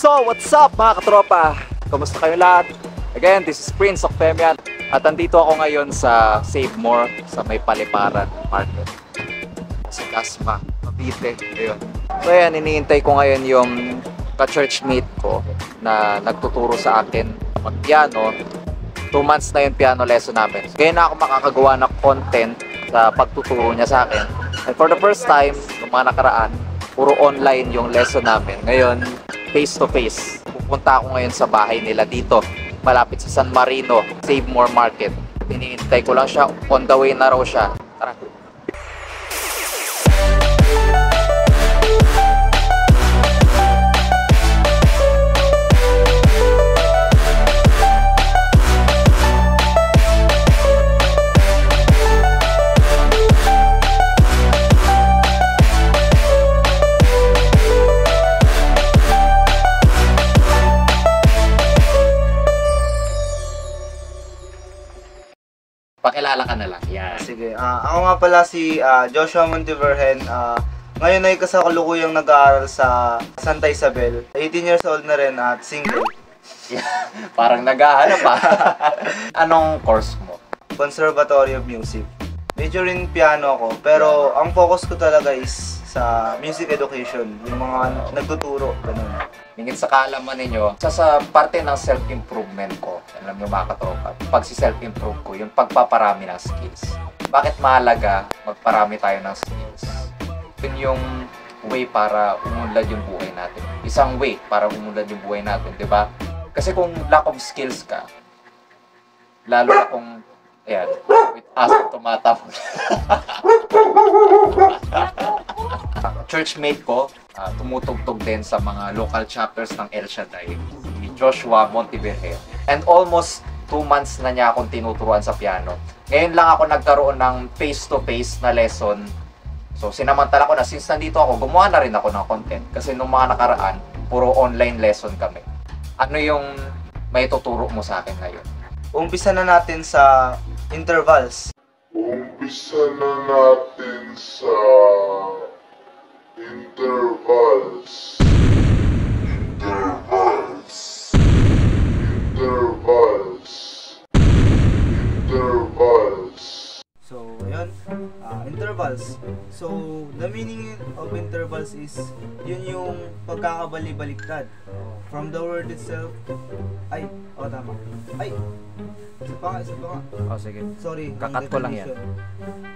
So, what's up mga katropa? Kamusta kayo lahat? Again, this is Prince of Femian at andito ako ngayon sa Save More sa may Paliparan Market. Sa Casma, Cavite. Ayun. So ayan, iniintay ko ngayon yung ka-church mate ko na nagtuturo sa akin mag-piano. 2 months na yung piano lesson namin. So, kaya na ako makakagawa ng content sa pagtuturo niya sa akin. And for the first time, yung mga nakaraan, puro online yung lesson namin. Ngayon, face to face. Pupunta ako ngayon sa bahay nila dito, malapit sa San Marino, Save More Market. Iniintay ko lang siya, on the way na raw siya. Tara. Pakilala ka na lang. Yan. Sige. Ako nga pala si Joshua Montevergen. Ngayon ay kasalukuyang nag-aaral sa Santa Isabel. 18 years old na rin at single. Parang nag-ahanap pa. Anong course mo? Conservatory of Music. Major in piano ako, pero ang focus ko talaga is sa music education. Yung mga nagtuturo. Ganun. Hingin sa kaalaman ninyo, sa parte ng self-improvement ko, alam nyo mga katropa, pag si self-improve ko, yung pagpaparami ng skills. Bakit mahalaga magparami tayo ng skills? Yun yung way para umunlad yung buhay natin. Isang way para umunlad yung buhay natin, di ba? Kasi kung lack of skills ka, lalo na kung, ayan, with aso tumatapon. Churchmate ko, tumutugtog din sa mga local chapters ng El Shaddai, si Joshua Montevergen. And almost 2 months na niya akong tinuturuan sa piano. Ngayon lang ako nagkaroon ng face-to-face na lesson. So sinamantala ko na, since nandito ako, gumawa na rin ako ng content. Kasi nung mga nakaraan, puro online lesson kami. Ano yung may tuturo mo sa akin ngayon? Umpisa na natin sa intervals. Umpisa na natin sa intervals. So, ayun. Intervals. So, the meaning of intervals is yun yung pagkakabali-baliktad. From the word itself. Ay, tama. Ay, isa pa nga. Oh, sige. Sorry. Kakat ko lang yan.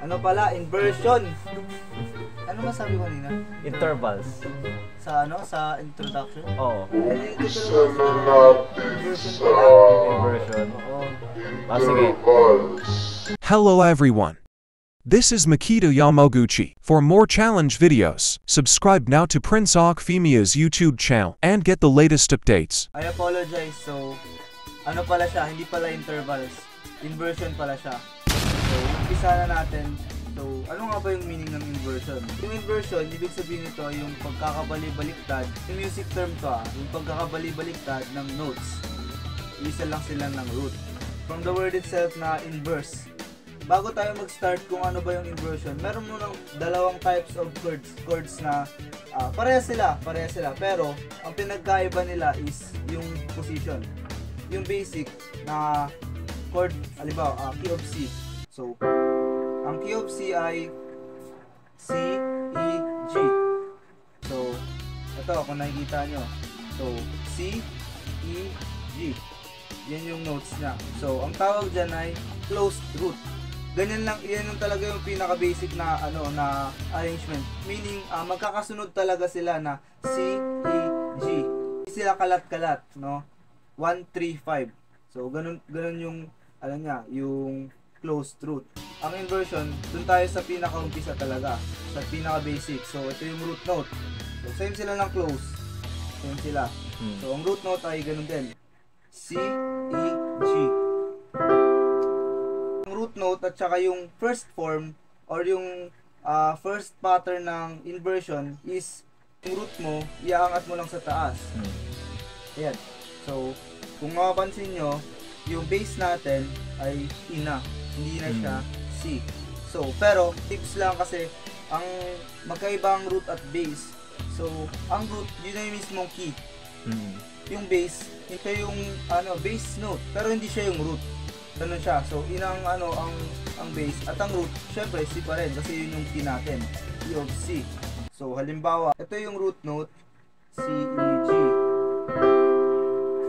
Ano pala? Inversion. Ano masabi ko nina? Intervals. Sa introduction? Oo. Umpisa na natin sa Inversion. Sige. intervals. Hello everyone. This is Makito Yamaguchi. For more challenge videos, subscribe now to Prince Okfemia's YouTube channel and get the latest updates. I apologize. So, ano pala siya? Hindi pala intervals. Inversion pala siya. So, umpisa na natin. So, ano nga ba yung meaning ng inversion? Yung inversion, ibig sabihin nito yung pagkakabali-baliktad. Yung music term to yung pagkakabali-baliktad ng notes. Isa lang sila ng root. From the word itself na inverse. Bago tayo mag-start kung ano ba yung inversion, meron mo ng dalawang types of chords na pareha sila, pero ang pinagkaiba nila is yung position. Yung basic na chord, halimbawa, key of C. So, ang key of C ay C, E, G. So, ito kung nakikita nyo. So, C, E, G. Yan yung notes niya. So, ang tawag dyan ay closed root. Ganyan lang, yan yung talaga yung pinaka-basic na na arrangement. Meaning, magkakasunod talaga sila na C, E, G. Hindi sila kalat-kalat, no? 1, 3, 5. So, ganun yung yung closed root. Ang inversion, dun tayo sa pinaka-umpisa talaga, sa pinaka-basic. So, ito yung root note. So, same sila ng close. Same sila. So, ang root note ay ganun din. C, E, G. Yung root note at saka yung first form or yung first pattern ng inversion is yung root mo, iaangat mo lang sa taas. Ayan. So, kung mapapansin nyo, yung base natin ay E na. Hindi na siya C. So, pero tips lang kasi ang magkaiba ang root at base. So, ang root, yun na yung mismong key. Yung base, siya yung base note, pero hindi siya yung root. Ganun siya. So, ang base at ang root, syempre C pa rin kasi yun yung key natin, key of C. So, halimbawa, ito yung root note, C, E, G.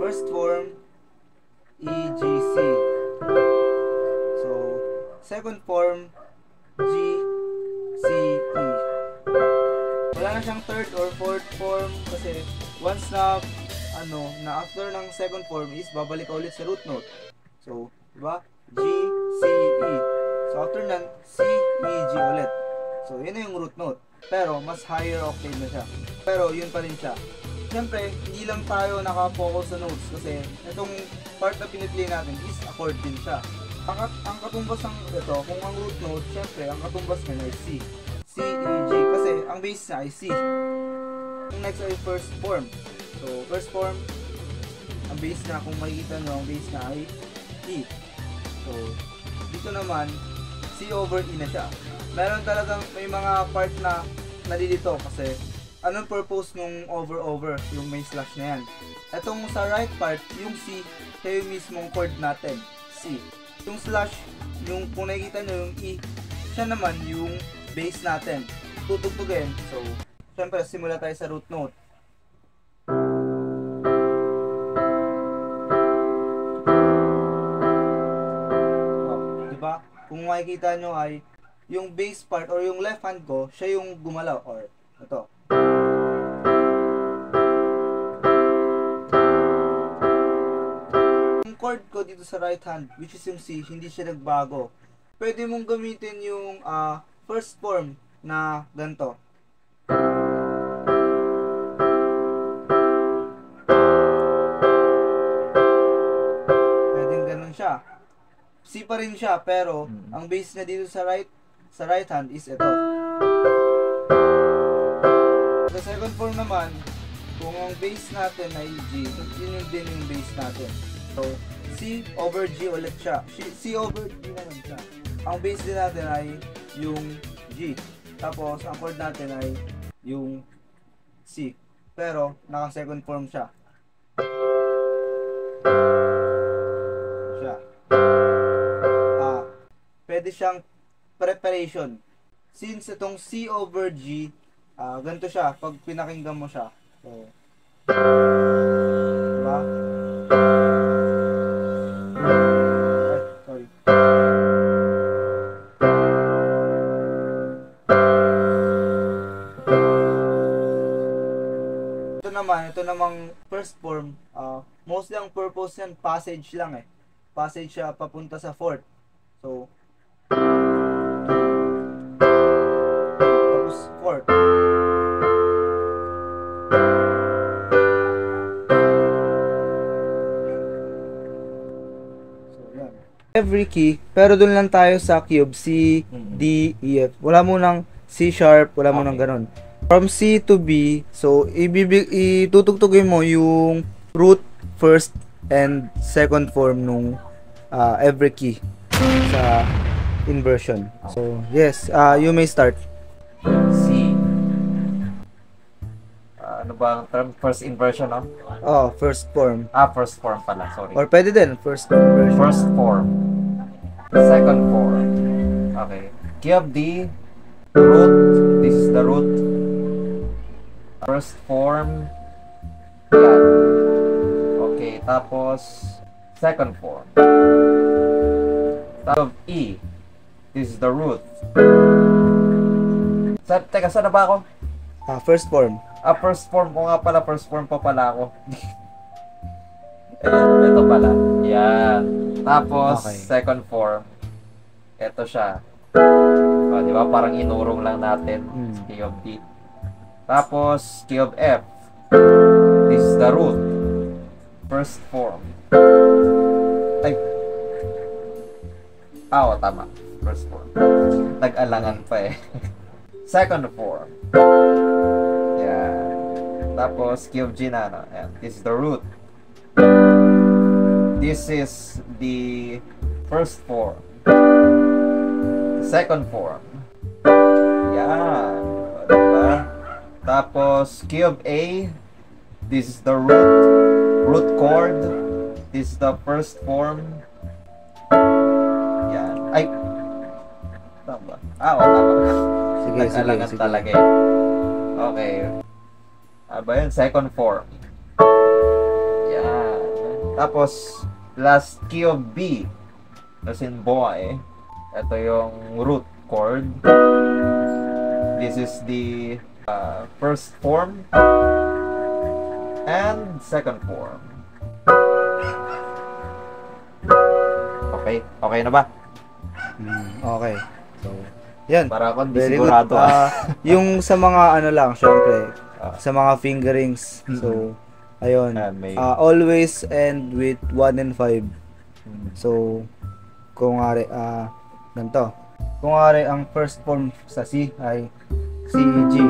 First form, E, G, C. So, second form, G, C, E. Wala na siyang third or fourth form kasi once na after ng second form is babalik ulit sa root note. So, diba? G, C, E. So, after nan, C, E, G ulit. So, yun na yung root note. Pero, mas higher octave na siya. Pero, yun pa rin siya. Siyempre, hindi lang tayo nakapokus sa notes kasi itong part na piniplay natin is a chord din siya. Ang katumbas ng ito, kung ang root note, siyempre, ang katumbas niya ay C. C, E, G. Kasi, ang base niya ay C. Yung next ay first form. So, first form, ang base niya, kung makikita nyo, ang base niya ay E. So, dito naman, C over E na siya. Meron talagang may mga part na nalilito kasi anong purpose nung over yung may slash na yan. Etong sa right part, yung C, siya yung mismong chord natin, C. Yung slash, yung kung nakikita nyo yung E, siya naman yung base natin. Tutugtugin. So, syempre, simula tayo sa root note. Diba? Kung makikita nyo ay yung bass part or yung left hand ko, siya yung gumalaw or ito. Yung chord ko dito sa right hand, which is yung C, hindi siya nagbago. Pwede mong gamitin yung first form na ganito. Pwedeng ganun siya. C pa rin siya, pero ang bass na dito sa right hand is ito. Sa second form naman, kung ang bass natin ay G, yun din yung bass natin. So, C over G ulit siya. C over G naman siya. Ang bass din natin ay yung G. Tapos, ang chord natin ay yung C. Pero, naka second form siya. Pwede siyang preparation. Since itong C over G, ganito siya pag pinakinggan mo siya. So, diba? Sorry. Ito namang first form, mostly ang purpose yan, passage lang eh. Passage siya papunta sa fourth. So, tapos fourth. So, yan. Every key, pero dun lang tayo sa key of C, D, E, F. Wala mo ng C sharp, wala mo ng ganun. From C to B, so itutugtugin mo yung root, first, and second form nung every key sa inversion. So, yes, you may start. C. Ano ba ang term? First inversion, no? Oh, first form. First form pala, sorry. Or pwede din, first inversion. First form. Second form. Okay. Key of D. Root. This is the root. First form. Yan. Okay, tapos second form. Top of E. This is the root. Teka, saan na ba ako? First form. First form ko nga pala. First form pa pala ako. Ayan, ito pala. Yan. Tapos, okay. Second form. Ito siya. Di ba? Parang inurong lang natin. Key of D. Tapos, key of F. This is the root. First form. Ay. Tama. First form. Nag-alangan pa eh. Second form. Yan. Tapos, key of G na, no? Yan. This is the root. This is the first form. Second form. Yan. Diba? Tapos, key of A. This is the root chord. This is the first form. Yan. Ay. Tama. Tama. Nag-alangan talaga eh. Okay. Ba yun? Second form. Yan. Tapos, last key of B. As in boy. Ito yung root chord. This is the first form and second form. Okay? Okay na ba? Okay. So, yan. Para akong Very good. sigurado. Yung sa mga ano lang, syempre, sa mga fingerings. So, ayun. Always end with 1 and 5. So, kung ari, ganito. Kung ari, ang first form sa C ay C, G.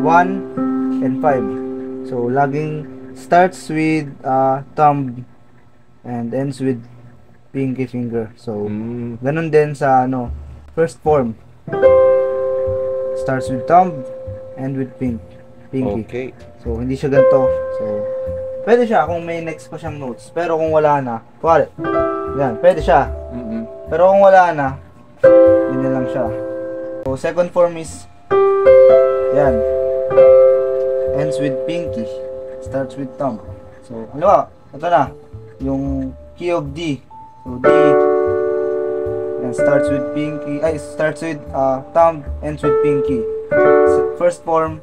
1 and 5. So, laging starts with thumb and ends with pinky finger. So, ganun din sa ano, first form. Starts with thumb and with pinky. Okay. So, hindi siya ganito. So, pwede siya kung may next pa siyang notes. Pero kung wala na, kuwari, yan, pwede siya. Pero kung wala na, yun na lang siya. So, second form is, yan, ends with pinky, starts with thumb. So, ano ba? Ito na, yung key of D. So, D, yan, starts with pinky, starts with thumb, ends with pinky. First form,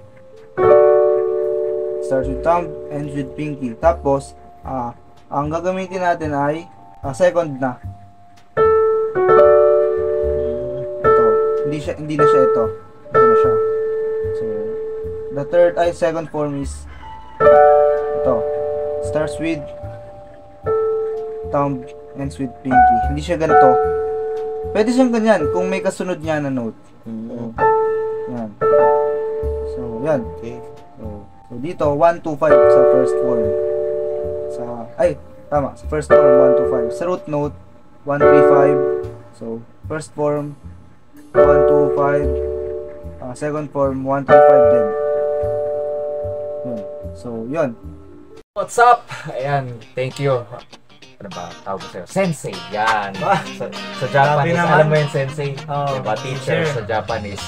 starts with thumb, ends with pinky. Tapos, ang gagamitin natin ay second na. Ito. Hindi na siya ito. Ito na siya. So, the second form is ito. Starts with thumb, ends with pinky. Hindi siya ganito. Pwede siyang ganyan kung may kasunod niya na note. Yan. So, yan. Okay. So, dito, 1, 2, 5 sa first form. Sa first form, 1, 2, 5. Sa root note, 1, 3, 5. So, first form, 1, 2, 5. Second form, 1, 3, 5 din. Yun. So, yun. What's up? Ayan, thank you. Ano ba? Tawag ko sa'yo? Sensei. Yan. Sa Japanese, alam mo yun, sensei? Diba? Teacher sa Japanese.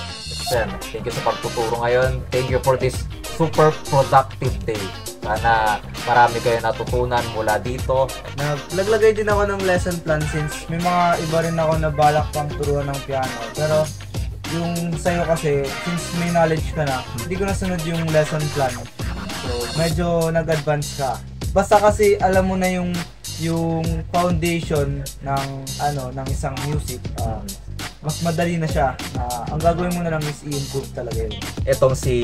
Yan. Thank you sa pagtuturo ngayon. Thank you for this super productive day. Sana marami kayo natutunan mula dito. Naglagay din ako ng lesson plan since may mga iba rin ako na balak pang turuan ng piano. Pero yung sa'yo kasi, since may knowledge ka na, hindi ko nasunod yung lesson plan. So, medyo nag-advance ka. Basta kasi alam mo na yung foundation ng isang music. Mas madali na siya. Ang gagawin mo na lang is i-improve talaga yun. Etong si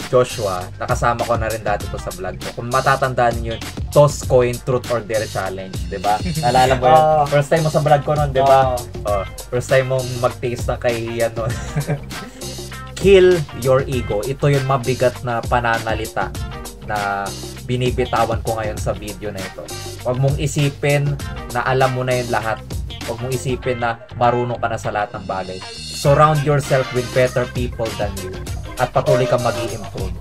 Joshua, nakasama ko na rin dati to sa vlog ko. Kung matatandaan niyo, Toss Coin Truth or Dare Challenge, 'di ba? Naalala mo yun? First time mo sa vlog ko noon, 'di ba? First time mo mag-taste ng kahihiyan noon. Kill your ego. Ito yung mabigat na pananalita na binibitawan ko ngayon sa video na ito. Huwag mong isipin na alam mo na yung lahat. Huwag mong isipin na marunong ka na sa lahat ng bagay. Surround yourself with better people than you at patuloy kang mag-i-improve.